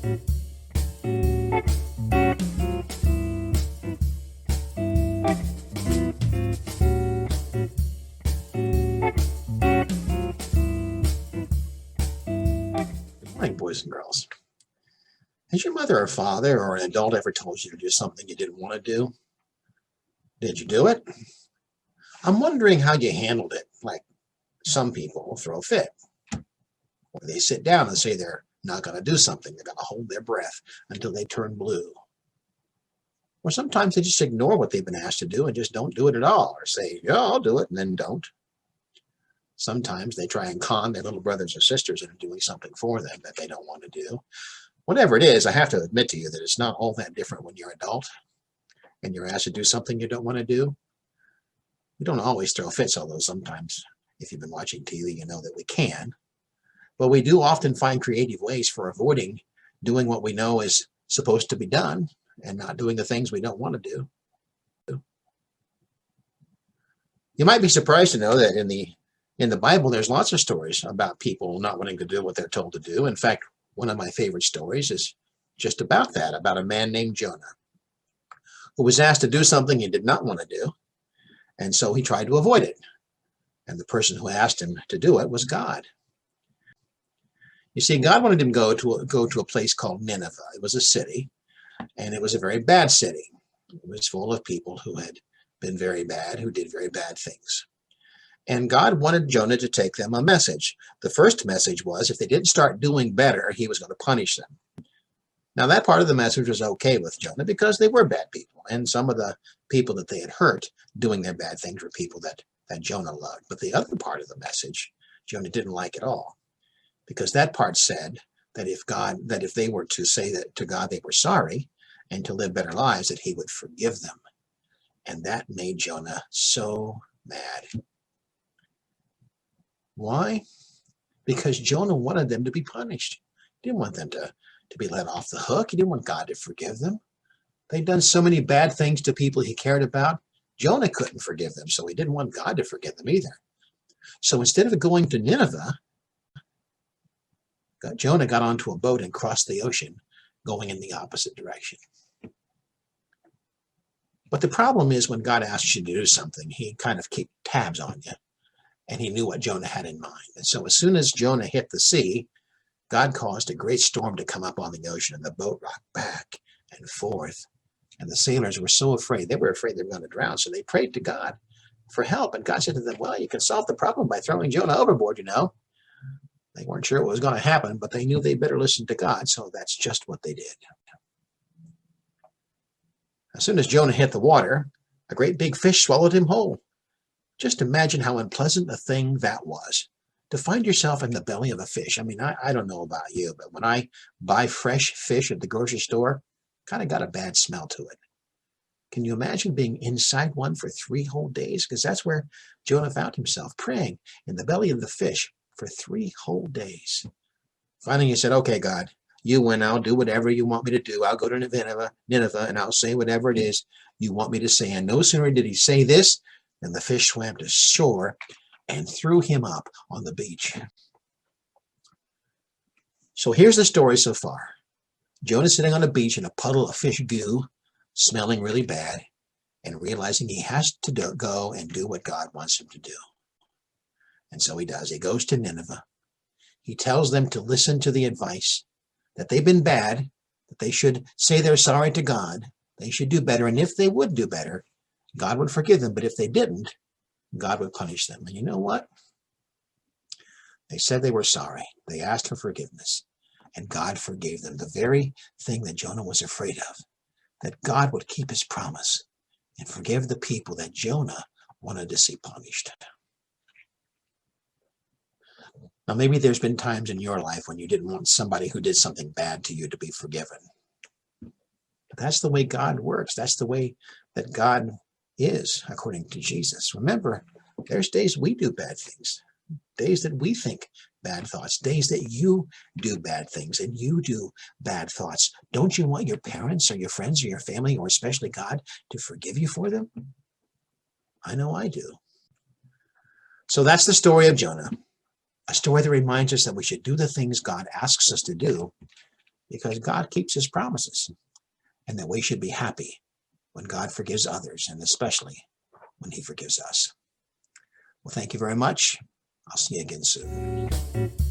Good morning, boys and girls. Has your mother or father or an adult ever told you to do something you didn't want to do? Did you do it? I'm wondering how you handled it. Like some people throw a fit, or they sit down and say they're not going to do something. They're going to hold their breath until they turn blue. Or sometimes they just ignore what they've been asked to do and just don't do it at all, or say, yeah, I'll do it, and then don't. Sometimes they try and con their little brothers or sisters into doing something for them that they don't want to do. Whatever it is, I have to admit to you that it's not all that different when you're an adult and you're asked to do something you don't want to do. We don't always throw fits, although sometimes, if you've been watching TV, you know that we can. But we do often find creative ways for avoiding doing what we know is supposed to be done and not doing the things we don't want to do. You might be surprised to know that in the Bible, there's lots of stories about people not wanting to do what they're told to do. In fact, one of my favorite stories is just about that, about a man named Jonah, who was asked to do something he did not want to do, and so he tried to avoid it. And the person who asked him to do it was God. You see, God wanted him to go to a place called Nineveh. It was a city, and it was a very bad city. It was full of people who had been very bad, who did very bad things. And God wanted Jonah to take them a message. The first message was if they didn't start doing better, he was going to punish them. Now, that part of the message was okay with Jonah because they were bad people. And some of the people that they had hurt doing their bad things were people that Jonah loved. But the other part of the message, Jonah didn't like at all. Because that part said that if they were to say that to God they were sorry and to live better lives, that he would forgive them. And that made Jonah so mad. Why? Because Jonah wanted them to be punished. He didn't want them to be let off the hook. He didn't want God to forgive them. They'd done so many bad things to people he cared about. Jonah couldn't forgive them, so he didn't want God to forgive them either. So instead of going to Nineveh, Jonah got onto a boat and crossed the ocean, going in the opposite direction. But the problem is when God asks you to do something, he kind of keeps tabs on you. And he knew what Jonah had in mind. And so as soon as Jonah hit the sea, God caused a great storm to come up on the ocean, and the boat rocked back and forth. And the sailors were so afraid. They were afraid they were going to drown. So they prayed to God for help. And God said to them, well, you can solve the problem by throwing Jonah overboard, you know. They weren't sure what was going to happen, but they knew they better listen to God. So that's just what they did. As soon as Jonah hit the water, a great big fish swallowed him whole. Just imagine how unpleasant a thing that was, to find yourself in the belly of a fish. I mean, I don't know about you, but when I buy fresh fish at the grocery store, kind of got a bad smell to it. Can you imagine being inside one for 3 whole days? Because that's where Jonah found himself, praying in the belly of the fish for 3 whole days. Finally, he said, okay, God, you win. I'll do whatever you want me to do. I'll go to Nineveh, and I'll say whatever it is you want me to say. And no sooner did he say this, and the fish swam to shore and threw him up on the beach. So here's the story so far. Jonah's sitting on a beach in a puddle of fish goo, smelling really bad, and realizing he has to go and do what God wants him to do. And so he does. He goes to Nineveh. He tells them to listen to the advice, that they've been bad, that they should say they're sorry to God, they should do better, and if they would do better, God would forgive them, but if they didn't, God would punish them. And you know what? They said they were sorry. They asked for forgiveness, and God forgave them. The very thing that Jonah was afraid of, that God would keep his promise and forgive the people that Jonah wanted to see punished. Now, maybe there's been times in your life when you didn't want somebody who did something bad to you to be forgiven. But that's the way God works. That's the way that God is, according to Jesus. Remember, there's days we do bad things, days that we think bad thoughts, days that you do bad things and you do bad thoughts. Don't you want your parents or your friends or your family, or especially God, to forgive you for them? I know I do. So that's the story of Jonah, a story that reminds us that we should do the things God asks us to do, because God keeps his promises, and that we should be happy when God forgives others, and especially when he forgives us. Well, thank you very much. I'll see you again soon.